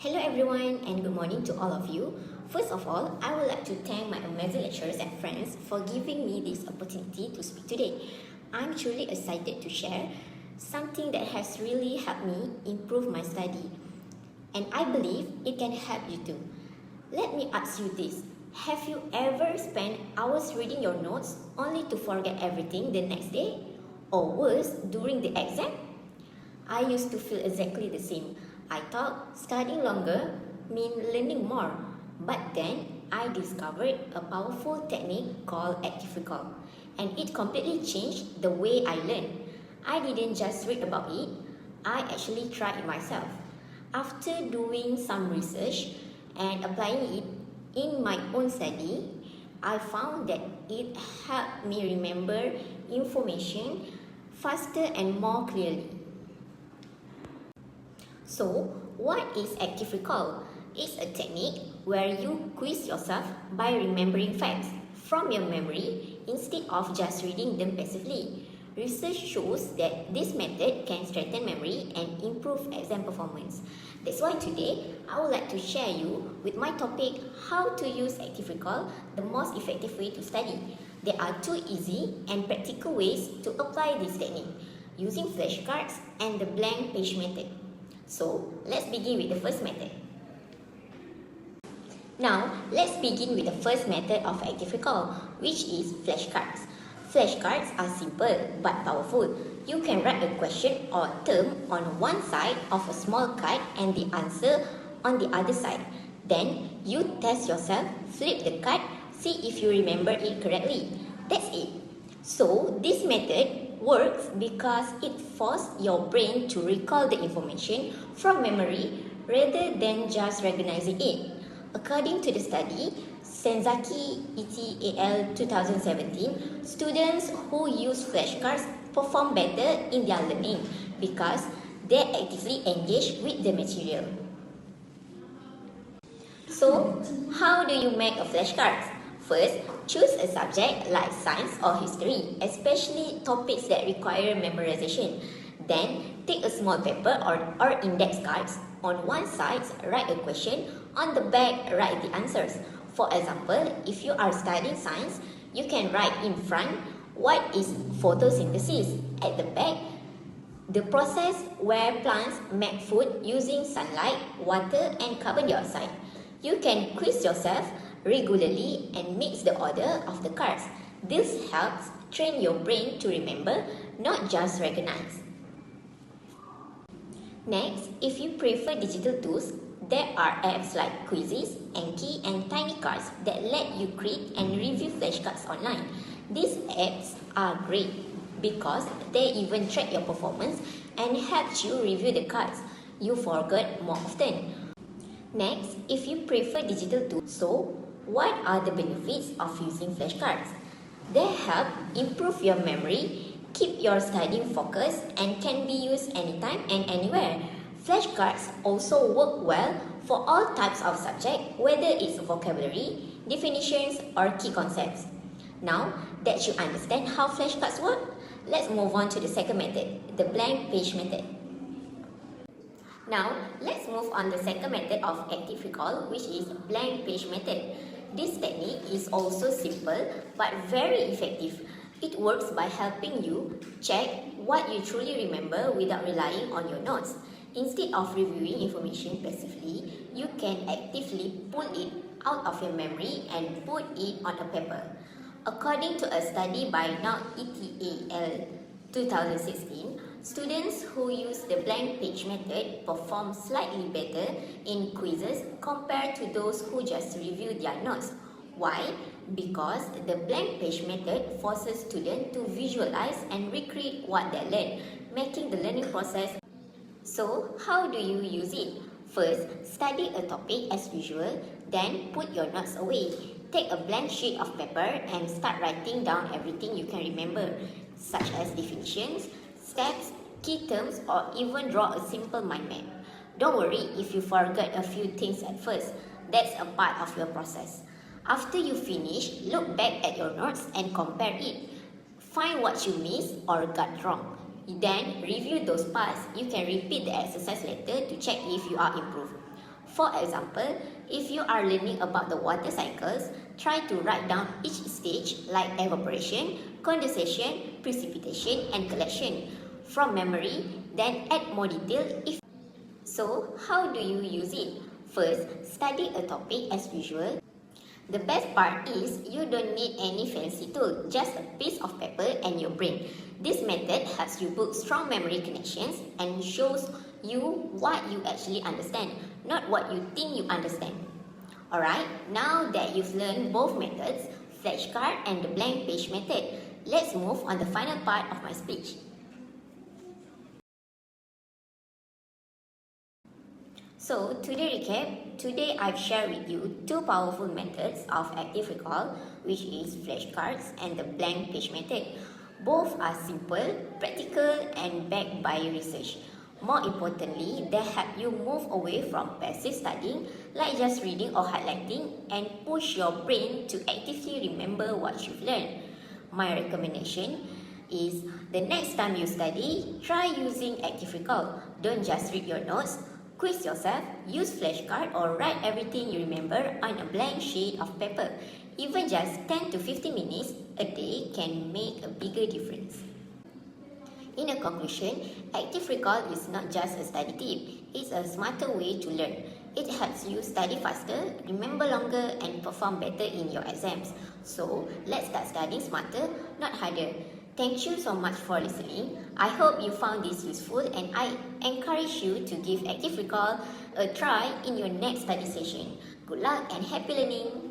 Hello everyone and good morning to all of you. First of all, I would like to thank my amazing lecturers and friends for giving me this opportunity to speak today. I'm truly excited to share something that has really helped me improve my study, and I believe it can help you too. Let me ask you this. Have you ever spent hours reading your notes only to forget everything the next day? Or worse, during the exam? I used to feel exactly the same. I thought studying longer meant learning more. But then I discovered a powerful technique called active recall, and it completely changed the way I learn. I didn't just read about it, I actually tried it myself. After doing some research and applying it in my own study, I found that it helped me remember information faster and more clearly. So, what is active recall? It's a technique where you quiz yourself by remembering facts from your memory instead of just reading them passively. Research shows that this method can strengthen memory and improve exam performance. That's why today, I would like to share you with my topic, how to use active recall, the most effective way to study. There are two easy and practical ways to apply this technique, using flashcards and the blank page method. So, let's begin with the first method. Now, let's begin with the first method of active recall, which is flashcards. Flashcards are simple but powerful. You can write a question or term on one side of a small card and the answer on the other side. Then, you test yourself, flip the card, see if you remember it correctly. That's it. So, this method works because it forces your brain to recall the information from memory rather than just recognizing it. According to the study, Senzaki et al. 2017, students who use flashcards perform better in their learning because they actively engage with the material. So, how do you make a flashcard? First, choose a subject like science or history, especially topics that require memorization. Then, take a small paper or index cards. On one side, write a question. On the back, write the answers. For example, if you are studying science, you can write in front, what is photosynthesis? At the back, the process where plants make food using sunlight, water, and carbon dioxide. You can quiz yourself regularly and mix the order of the cards. This helps train your brain to remember, not just recognize. Next, if you prefer digital tools, there are apps like Quizzes, Anki, and Tiny Cards that let you create and review flashcards online. These apps are great because they even track your performance and help you review the cards you forgot more often. Next, if you prefer digital tools, so what are the benefits of using flashcards? They help improve your memory, keep your studying focused, and can be used anytime and anywhere. Flashcards also work well for all types of subjects, whether it's vocabulary, definitions, or key concepts. Now that you understand how flashcards work, let's move on to the second method, the blank page method. Now, let's move on the second method of active recall, which is blank page method. This technique is also simple but very effective. It works by helping you check what you truly remember without relying on your notes. Instead of reviewing information passively, you can actively pull it out of your memory and put it on a paper. According to a study by Noor et al. 2016, students who use the blank page method perform slightly better in quizzes compared to those who just review their notes. Why? Because the blank page method forces students to visualize and recreate what they learn, making the learning process. So, how do you use it? First, study a topic as usual, then put your notes away. Take a blank sheet of paper and start writing down everything you can remember, such as definitions, steps, key terms, or even draw a simple mind map. Don't worry if you forget a few things at first. That's a part of your process. After you finish, look back at your notes and compare it. Find what you missed or got wrong. Then, review those parts. You can repeat the exercise later to check if you are improved. For example, if you are learning about the water cycles, try to write down each stage like evaporation, condensation, precipitation, and collection from memory, then add more detail if. So, how do you use it? First, study a topic as usual. The best part is you don't need any fancy tool, just a piece of paper and your brain. This method helps you build strong memory connections and shows you what you actually understand, not what you think you understand. Alright, now that you've learned both methods, flashcard and the blank page method, let's move on the final part of my speech. So, to the recap, today I've shared with you two powerful methods of active recall, which is flashcards and the blank page method. Both are simple, practical, and backed by research. More importantly, they help you move away from passive studying, like just reading or highlighting, and push your brain to actively remember what you've learned. My recommendation is the next time you study, try using active recall. Don't just read your notes. Quiz yourself, use flashcard or write everything you remember on a blank sheet of paper. Even just 10 to 15 minutes a day can make a bigger difference. In a conclusion, active recall is not just a study tip, it's a smarter way to learn. It helps you study faster, remember longer, and perform better in your exams. So, let's start studying smarter, not harder. Thank you so much for listening. I hope you found this useful and I encourage you to give active recall a try in your next study session. Good luck and happy learning!